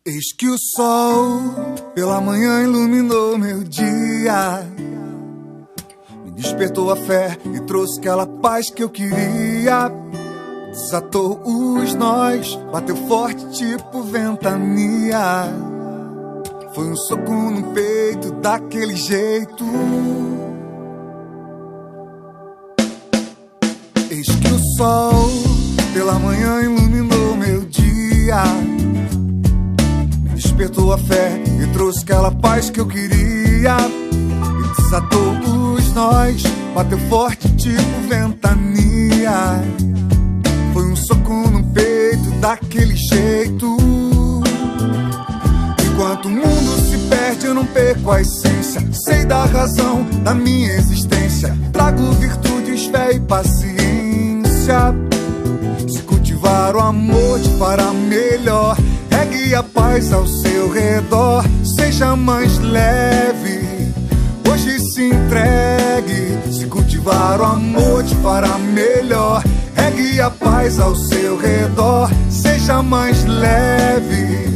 Eis que o sol pela manhã iluminou meu dia, me despertou a fé e trouxe aquela paz que eu queria. Desatou os nós, bateu forte tipo ventania. Foi um soco no peito daquele jeito. Eis que o sol pela manhã iluminou meu dia, despertou a fé e trouxe aquela paz que eu queria. E desatou os nós, bateu forte tipo ventania. Foi um soco no peito daquele jeito. Enquanto o mundo se perde eu não perco a essência. Sei da razão da minha existência. Trago virtudes, fé e paciência. Se cultivar o amor te fará melhor. Regue a paz ao seu redor. Seja mais leve, hoje se entregue. Se cultivar o amor te fará melhor. Regue a paz ao seu redor. Seja mais leve,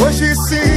hoje se